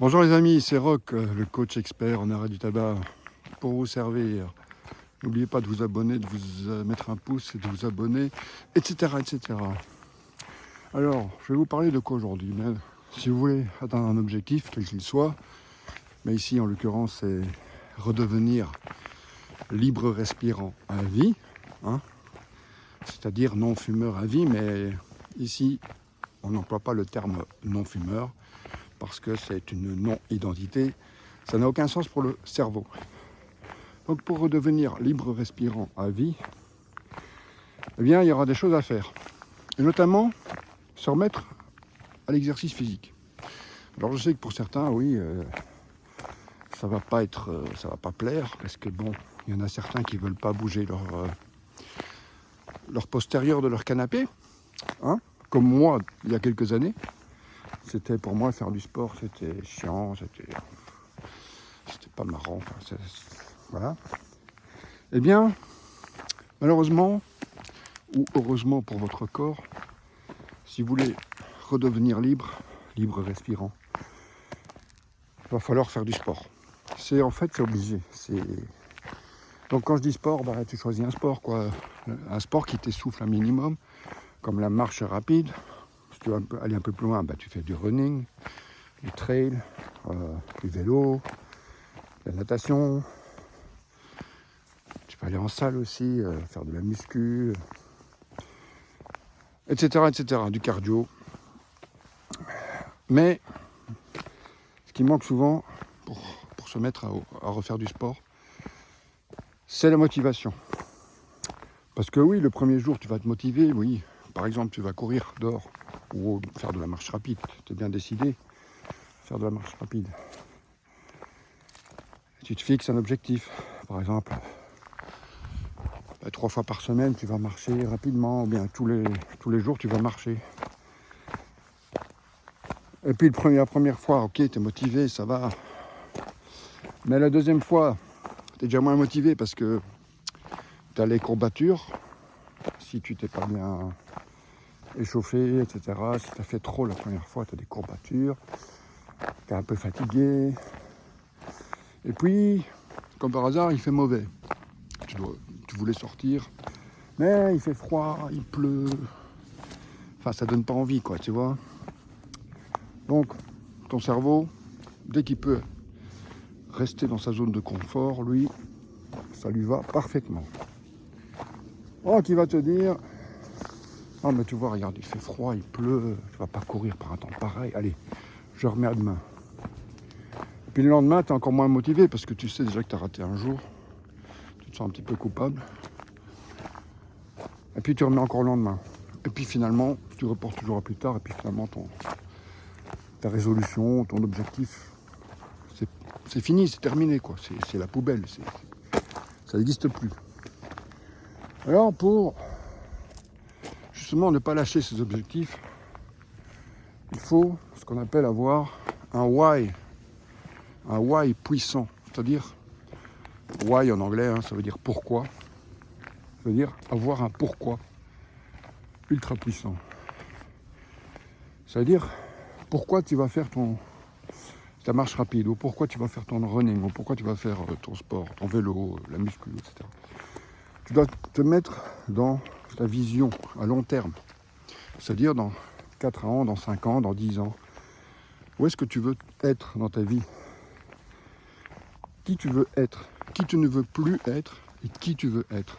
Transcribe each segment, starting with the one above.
Bonjour les amis, c'est Rock, le coach expert en arrêt du tabac, pour vous servir. N'oubliez pas de vous abonner, de vous mettre un pouce et de vous abonner, etc. etc. Alors, je vais vous parler de quoi aujourd'hui? Si vous voulez atteindre un objectif, quel qu'il soit, mais ici en l'occurrence c'est redevenir libre respirant à vie, hein, c'est-à-dire non fumeur à vie, mais ici on n'emploie pas le terme non fumeur, parce que c'est une non-identité, ça n'a aucun sens pour le cerveau. Donc pour redevenir libre respirant à vie, eh bien il y aura des choses à faire. Et notamment se remettre à l'exercice physique. Alors je sais que pour certains, oui, ça va pas plaire, parce que bon, il y en a certains qui veulent pas bouger leur postérieur de leur canapé, hein, comme moi il y a quelques années. C'était pour moi faire du sport, c'était chiant, c'était pas marrant. Enfin, voilà. Eh bien, malheureusement, ou heureusement pour votre corps, si vous voulez redevenir libre respirant, il va falloir faire du sport. C'est obligé. Donc quand je dis sport, tu choisis un sport, quoi. Un sport qui t'essouffle un minimum, comme la marche rapide. Si tu veux aller un peu plus loin, tu fais du running, du trail, du vélo, de la natation. Tu peux aller en salle aussi, faire de la muscu, etc., etc., du cardio. Mais ce qui manque souvent pour se mettre à refaire du sport, c'est la motivation. Parce que oui, le premier jour, tu vas te motiver, oui. Par exemple, tu vas courir dehors ou faire de la marche rapide. Tu es bien décidé, faire de la marche rapide. Tu te fixes un objectif. Par exemple, 3 fois par semaine, tu vas marcher rapidement, ou bien tous les jours, tu vas marcher. Et puis la première fois, ok, tu es motivé, ça va. Mais la deuxième fois, tu es déjà moins motivé parce que tu as les courbatures. Si tu t'es pas bien échauffé, etc. Si tu as fait trop la première fois, tu as des courbatures, tu es un peu fatigué. Et puis, comme par hasard, il fait mauvais. Tu voulais sortir, mais il fait froid, il pleut. Enfin, ça donne pas envie, quoi, tu vois. Donc, ton cerveau, dès qu'il peut rester dans sa zone de confort, lui, ça lui va parfaitement. Donc, il va te dire, ah, mais tu vois, regarde, il fait froid, il pleut, tu vas pas courir par un temps pareil. Allez, je remets à demain. Et puis le lendemain, tu es encore moins motivé parce que tu sais déjà que tu as raté un jour. Tu te sens un petit peu coupable. Et puis tu remets encore le lendemain. Et puis finalement, tu reportes toujours à plus tard. Et puis finalement, ta résolution, ton objectif, c'est fini, c'est terminé, quoi. C'est la poubelle. Ça n'existe plus. Alors pour justement ne pas lâcher ses objectifs, il faut ce qu'on appelle avoir un why puissant. C'est-à-dire, why en anglais, ça veut dire pourquoi. Ça veut dire avoir un pourquoi ultra puissant. Ça veut dire pourquoi tu vas faire ta marche rapide, ou pourquoi tu vas faire ton running, ou pourquoi tu vas faire ton sport, ton vélo, la muscu, etc. Tu dois te mettre dans ta vision à long terme. C'est-à-dire dans 4 ans, dans 5 ans, dans 10 ans. Où est-ce que tu veux être dans ta vie? Qui tu veux être? Qui tu ne veux plus être? Et qui tu veux être?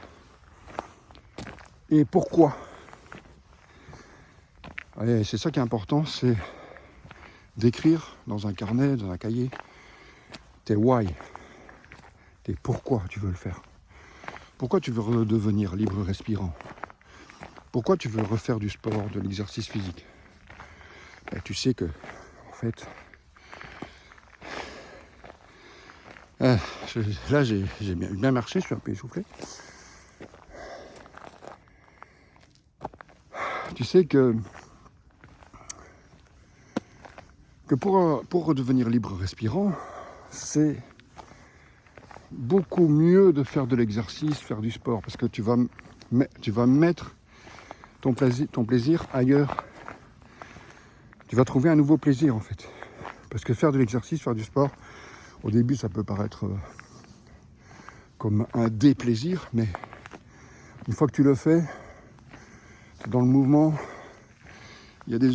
Et pourquoi? Et c'est ça qui est important, c'est d'écrire dans un carnet, dans un cahier, tes why, tes pourquoi tu veux le faire. Pourquoi tu veux redevenir libre respirant? Pourquoi tu veux refaire du sport, de l'exercice physique? Tu sais que, en fait, là j'ai bien marché, je suis un peu essoufflé. Tu sais que pour redevenir libre respirant, c'est beaucoup mieux de faire de l'exercice, faire du sport, parce que tu vas mettre ton plaisir ailleurs. Tu vas trouver un nouveau plaisir, en fait. Parce que faire de l'exercice, faire du sport, au début ça peut paraître comme un déplaisir, mais une fois que tu le fais, dans le mouvement, il y a des